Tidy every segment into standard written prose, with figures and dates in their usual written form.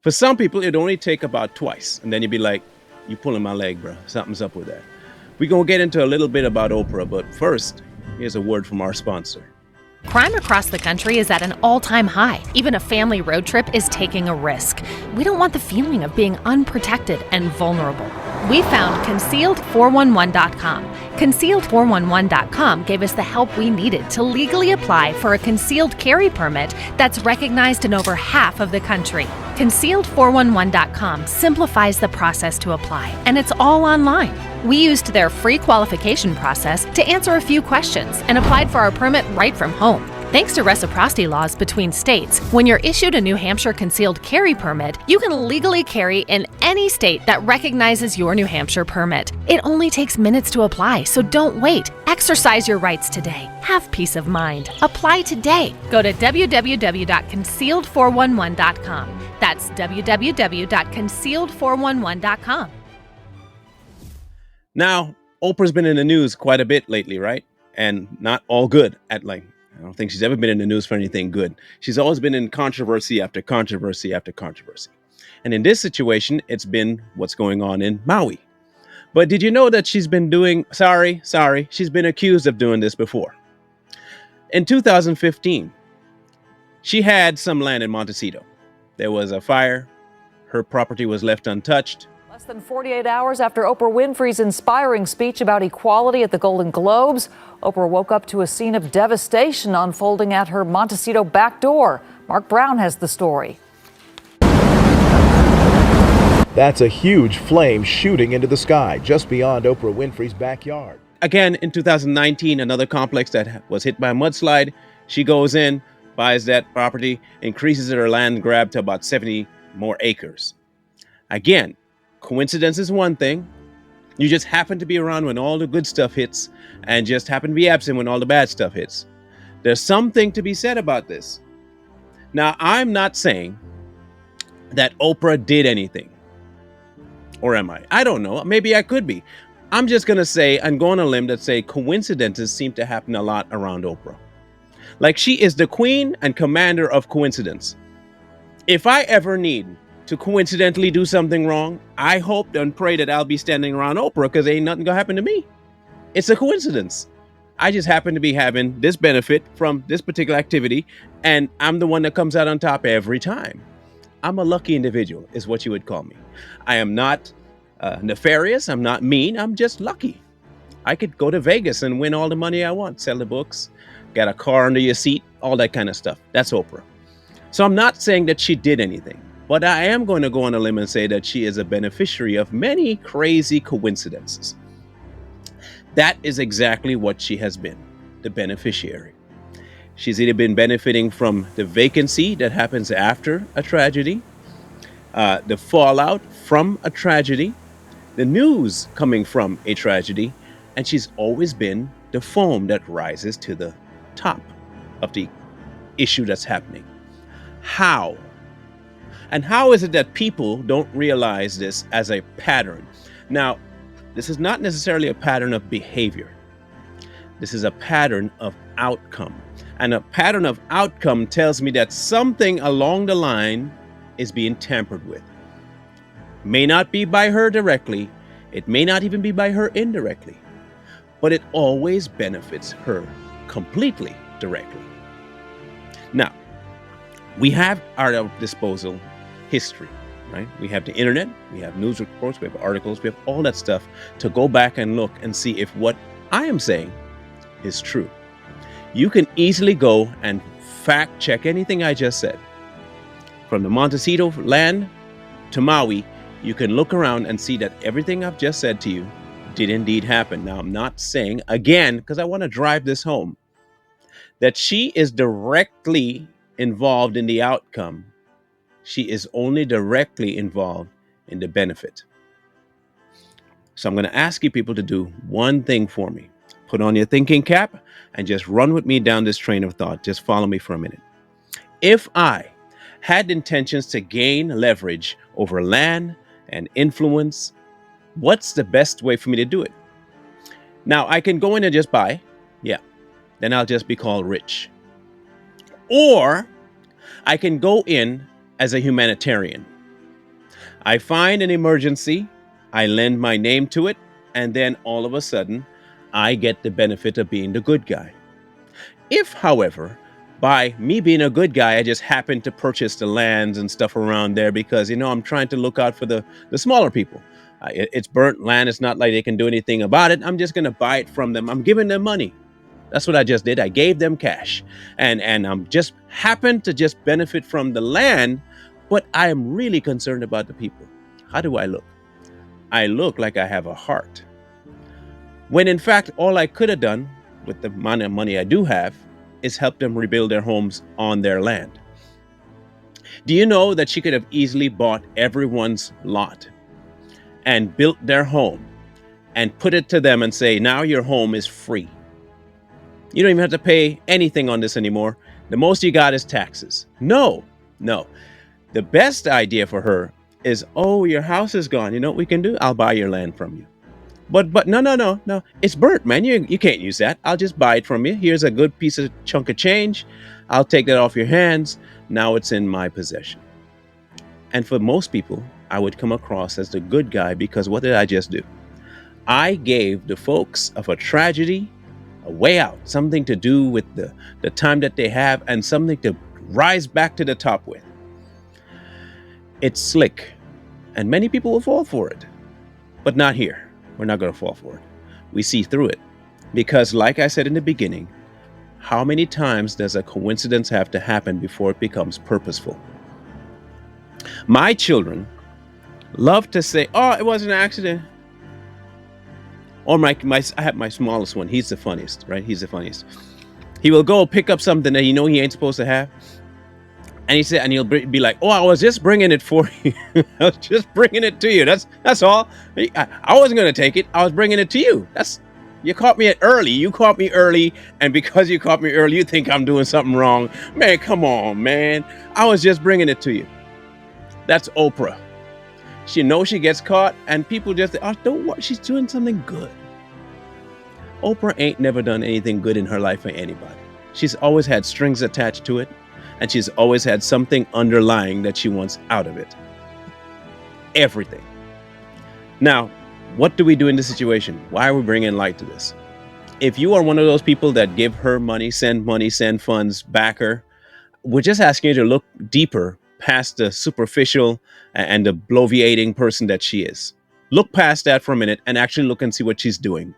For some people, it'd only take about twice. And then you'd be like, you pulling my leg, bro. Something's up with that. We're going to get into a little bit about Oprah, but first, here's a word from our sponsor. Crime across the country is at an all-time high. Even a family road trip is taking a risk. We don't want the feeling of being unprotected and vulnerable. We found Concealed411.com. Concealed411.com gave us the help we needed to legally apply for a concealed carry permit that's recognized in over half of the country. Concealed411.com simplifies the process to apply, and it's all online. We used their free qualification process to answer a few questions and applied for our permit right from home. Thanks to reciprocity laws between states, when you're issued a New Hampshire concealed carry permit, you can legally carry in any state that recognizes your New Hampshire permit. It only takes minutes to apply, so don't wait. Exercise your rights today. Have peace of mind. Apply today. Go to www.concealed411.com. That's www.concealed411.com. Now, Oprah's been in the news quite a bit lately, right? And not all good I don't think she's ever been in the news for anything good. She's always been in controversy after controversy after controversy. And in this situation, it's been what's going on in Maui. But did you know that she's been she's been accused of doing this before. In 2015, she had some land in Montecito. There was a fire. Her property was left untouched. Less than 48 hours after Oprah Winfrey's inspiring speech about equality at the Golden Globes, Oprah woke up to a scene of devastation unfolding at her Montecito back door. Browne has the story. That's a huge flame shooting into the sky just beyond Oprah Winfrey's backyard. Again, in 2019, another complex that was hit by a mudslide. She goes in, buys that property, increases her land grab to about 70 more acres. Again, coincidence is one thing. You just happen to be around when all the good stuff hits and just happen to be absent when all the bad stuff hits. There's something to be said about this. Now, I'm not saying that Oprah did anything. Or am I? I don't know. Maybe I could be. I'm just going to say, I'm going on a limb that say coincidences seem to happen a lot around Oprah. Like she is the queen and commander of coincidence. If I ever need to coincidentally do something wrong, I hope and pray that I'll be standing around Oprah because ain't nothing gonna happen to me. It's a coincidence. I just happen to be having this benefit from this particular activity, and I'm the one that comes out on top every time. I'm a lucky individual, is what you would call me. I am not nefarious. I'm not mean. I'm just lucky. I could go to Vegas and win all the money I want, sell the books, get a car under your seat, all that kind of stuff. That's Oprah. So I'm not saying that she did anything, but I am going to go on a limb and say that she is a beneficiary of many crazy coincidences. That is exactly what she has been, the beneficiary. She's either been benefiting from the vacancy that happens after a tragedy, the fallout from a tragedy, the news coming from a tragedy, and she's always been the foam that rises to the top of the issue that's happening. How? And how is it that people don't realize this as a pattern? Now, this is not necessarily a pattern of behavior. This is a pattern of outcome. And a pattern of outcome tells me that something along the line is being tampered with. May not be by her directly. It may not even be by her indirectly. But it always benefits her completely directly. Now, we have at our disposal history, right? We have the internet, we have news reports, we have articles, we have all that stuff to go back and look and see if what I am saying is true. You can easily go and fact check anything I just said. From the Montecito land to Maui, you can look around and see that everything I've just said to you did indeed happen. Now, I'm not saying, again, because I want to drive this home, that she is directly involved in the outcome. She is only directly involved in the benefit. So I'm going to ask you people to do one thing for me. Put on your thinking cap and just run with me down this train of thought. Just follow me for a minute. If I had intentions to gain leverage over land and influence, what's the best way for me to do it? Now, I can go in and just buy. Yeah. Then I'll just be called rich. Or I can go in as a humanitarian. I find an emergency, I lend my name to it, and then all of a sudden, I get the benefit of being the good guy. If, however, by me being a good guy, I just happen to purchase the lands and stuff around there because, I'm trying to look out for the smaller people. It's burnt land. It's not like they can do anything about it. I'm just going to buy it from them. I'm giving them money. That's what I just did. I gave them cash, and I'm just happened to just benefit from the land, but I am really concerned about the people. How do I look? I look like I have a heart. When in fact, all I could have done with the amount of money I do have is help them rebuild their homes on their land. Do you know that she could have easily bought everyone's lot and built their home and put it to them and say, now your home is free. You don't even have to pay anything on this anymore. The most you got is taxes. No. The best idea for her is, oh, your house is gone. You know what we can do? I'll buy your land from you. But no. It's burnt, man. You can't use that. I'll just buy it from you. Here's a good piece of chunk of change. I'll take that off your hands. Now it's in my possession. And for most people, I would come across as the good guy because what did I just do? I gave the folks of a tragedy a way out, something to do with the time that they have and something to rise back to the top with. It's slick, and many people will fall for it, but not here. We're not going to fall for it. We see through it because, like I said in the beginning, how many times does a coincidence have to happen before it becomes purposeful? My children love to say, oh, it was an accident. Or I have my smallest one. He's the funniest, right? He's the funniest. He will go pick up something that he ain't supposed to have. And he'll be like, oh, I was just bringing it for you. I was just bringing it to you. That's all. I wasn't going to take it. I was bringing it to you. You caught me early. You caught me early. And because you caught me early, you think I'm doing something wrong. Man, come on, man. I was just bringing it to you. That's Oprah. She knows she gets caught and people just think, oh, don't worry, she's doing something good. Oprah ain't never done anything good in her life for anybody. She's always had strings attached to it, and she's always had something underlying that she wants out of it. Everything. Now, what do we do in this situation? Why are we bringing light to this? If you are one of those people that give her money, send funds, back her, we're just asking you to look deeper past the superficial and the bloviating person that she is. Look past that for a minute and actually look and see what she's doing.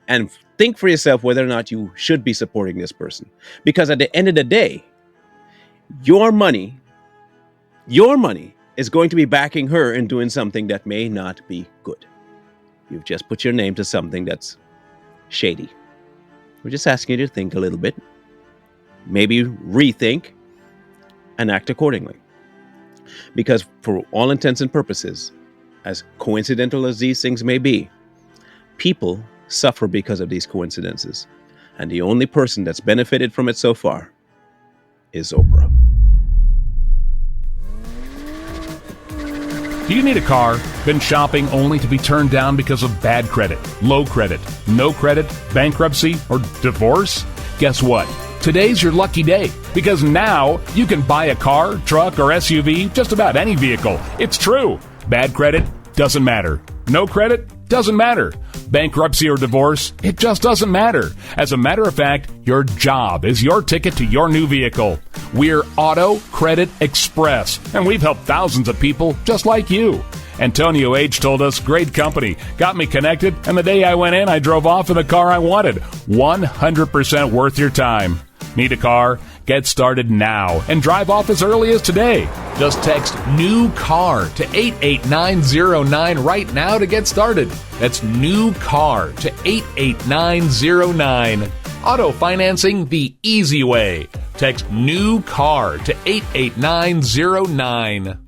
And think for yourself whether or not you should be supporting this person. Because at the end of the day, your money is going to be backing her in doing something that may not be good. You've just put your name to something that's shady. We're just asking you to think a little bit, maybe rethink and act accordingly. Because for all intents and purposes, as coincidental as these things may be, people suffer because of these coincidences. And the only person that's benefited from it so far is Oprah. Do you need a car? Been shopping only to be turned down because of bad credit, low credit, no credit, bankruptcy, or divorce? Guess what? Today's your lucky day, because now you can buy a car, truck, or SUV, just about any vehicle. It's true. Bad credit doesn't matter. No credit doesn't matter. Bankruptcy or divorce, it just doesn't matter. As a matter of fact, your job is your ticket to your new vehicle. We're Auto Credit Express, and we've helped thousands of people just like you. Antonio H. told us, great company, got me connected, and the day I went in, I drove off in the car I wanted. 100% worth your time. Need a car? Get started now and drive off as early as today. Just text "new car" to 88909 right now to get started. That's "new car" to 88909. Auto financing the easy way. Text "new car" to 88909.